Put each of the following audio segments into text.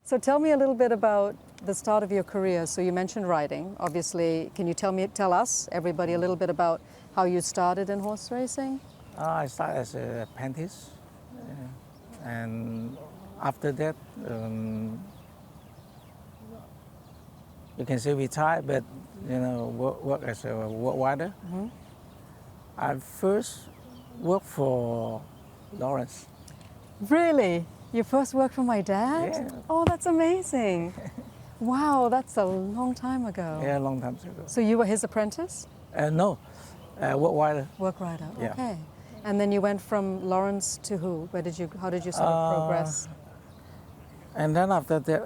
So tell me a little bit about the start of your career. So you mentioned riding. Obviously, can you tell us, everybody, a little bit about how you started in horse racing? I started as an apprentice, and after that, you can say retired, but work as a work rider. Mm-hmm. I first worked for Lawrence. Really? You first worked for my dad? Yeah. Oh, that's amazing. Wow, that's a long time ago. Yeah, a long time ago. So you were his apprentice? No, work rider. Work rider, Yeah. okay. And then you went from Lawrence to who? How did you sort of progress? And then after that,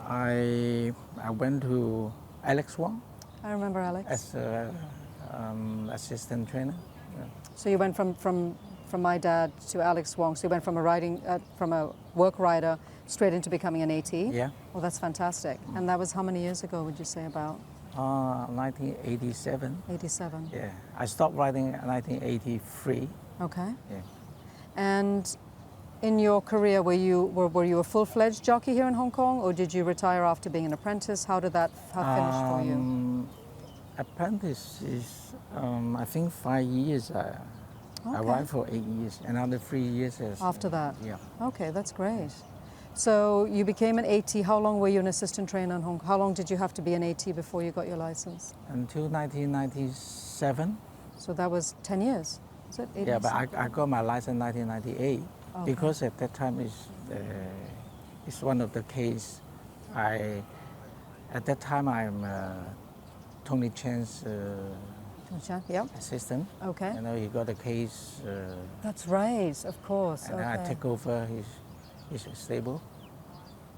I went to Alex Wong I remember Alex. as assistant trainer. Yeah. So you went from my dad to Alex Wong. So you went from a work rider straight into becoming an AT? Yeah. Well, that's fantastic. And that was how many years ago, would you say, about? 1987. 87. Yeah, I stopped riding in 1983. Okay. Yeah. And in your career, were you a full-fledged jockey here in Hong Kong, or did you retire after being an apprentice? How finished for you? Apprentice is, I think 5 years. I ride for 8 years, another 3 years. After that? Yeah. Okay, that's great. So you became an AT. How long were you an assistant trainer in Hong Kong? How long did you have to be an AT before you got your license? Until 1997. So that was 10 years, is it? Yeah, but I got my license in 1998 Okay. because at that time it's one of the case. At that time I'm Tony Chan's Yep. assistant. Okay. He got a case. That's right, of course. And then I take over his stable.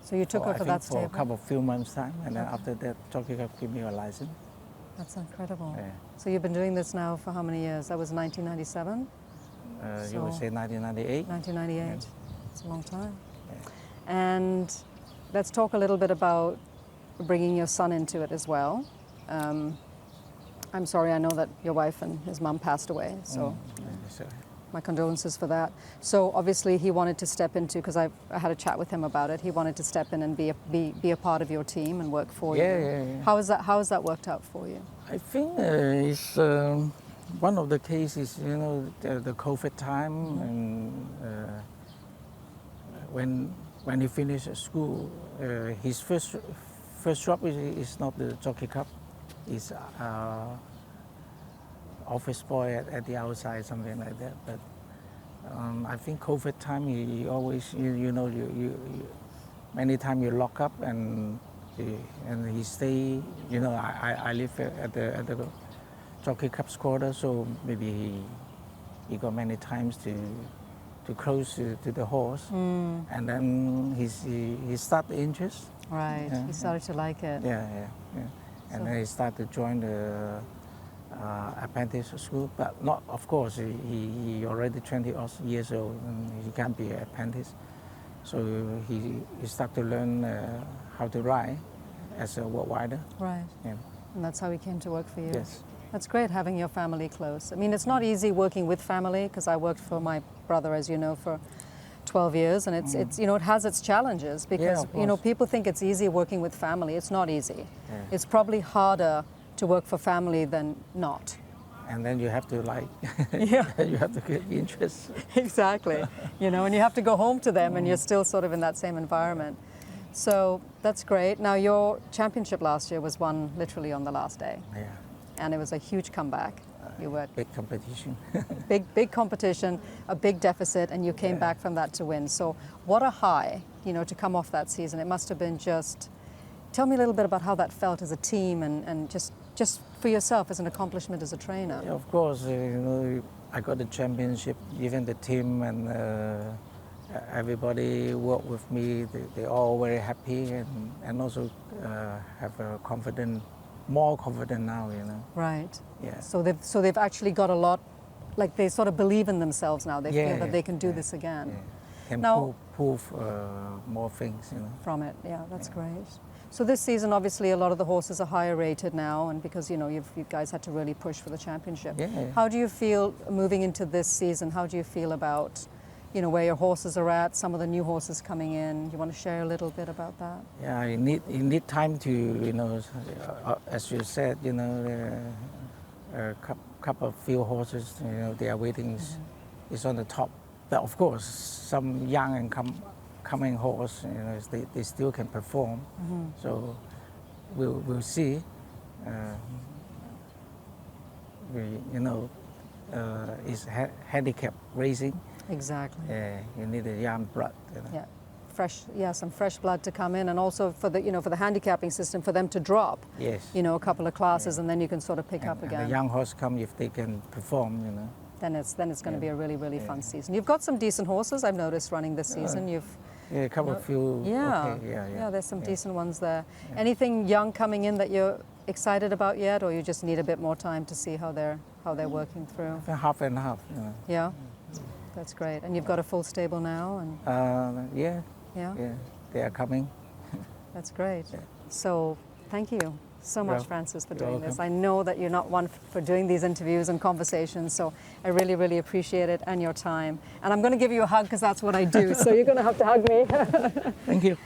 So you took over that for a stable? few months time, and then after that, Jockey Club gave me a license. That's incredible. Yeah. So you've been doing this now for how many years? That was 1997? You would say 1998. 1998. Yeah. It's a long time. Yeah. And let's talk a little bit about bringing your son into it as well. I'm sorry, I know that your wife and his mum passed away, so my condolences for that. So obviously he wanted to step into, because I had a chat with him about it, he wanted to step in and be a part of your team and work for you. Yeah. How has that worked out for you? I think it's one of the cases, the COVID time, and when he finished school, his first job is not the Jockey Club. Is office boy at the outside, something like that. But I think COVID time, he always, many times you lock up and he stay. I live at the Jockey Club's quarter, so maybe he got many times to close to the horse, and then he started interest. Right, he started to like it. Yeah. And then he started to join the apprentice school, but not, of course, he already 20 years old, and he can't be an apprentice. So he started to learn how to ride as a work rider. Right. Yeah. And that's how he came to work for you. Yes. That's great having your family close. I mean, it's not easy working with family, because I worked for my brother, as you know, for 12 years, and it's it has its challenges, because people think it's easy working with family. It's not easy. Yeah. It's probably harder to work for family than not. And then you have to Yeah. you have to get interest. Exactly. And you have to go home to them, and you're still sort of in that same environment. So that's great. Now, your championship last year was won literally on the last day. Yeah. And it was a huge comeback. You were big competition. big competition, a big deficit, and you came back from that to win. So what a high, to come off that season. It must have been just, tell me a little bit about how that felt as a team, and just for yourself as an accomplishment as a trainer. Yeah, of course, I got the championship, even the team and everybody worked with me. They're all very happy, and also have a more confident now, Right. Yeah. So they've actually got a lot, like they sort of believe in themselves now. They feel that they can do this again. Yeah. Can now, prove more things, From it, yeah, that's great. So this season, obviously, a lot of the horses are higher rated now, and because you guys had to really push for the championship. Yeah. How do you feel moving into this season? How do you feel about, where your horses are at, some of the new horses coming in. You want to share a little bit about that? Yeah, you need time to, as you said, a couple of few horses, they are waiting is on the top. But of course, some young and coming horse, they still can perform. So we'll see. It's handicap racing. Exactly. You need a young blood. Yeah, some fresh blood to come in, and also for the handicapping system, for them to drop. Yes. A couple of classes, and then you can sort of pick up again. And the young horse come if they can perform. Then it's going to be a really, really fun season. You've got some decent horses, I've noticed, running this season. A couple of few. Yeah. Okay, yeah. There's some decent ones there. Anything young coming in that you're excited about yet, or you just need a bit more time to see how they're working through? Half and half. Yeah. That's great. And you've got a full stable now, and yeah, they are coming. That's great. So thank you so much, Francis, for doing this. welcome. I know that you're not one for doing these interviews and conversations, so I really, really appreciate it and your time. And I'm going to give you a hug because that's what I do. So you're going to have to hug me. Thank you.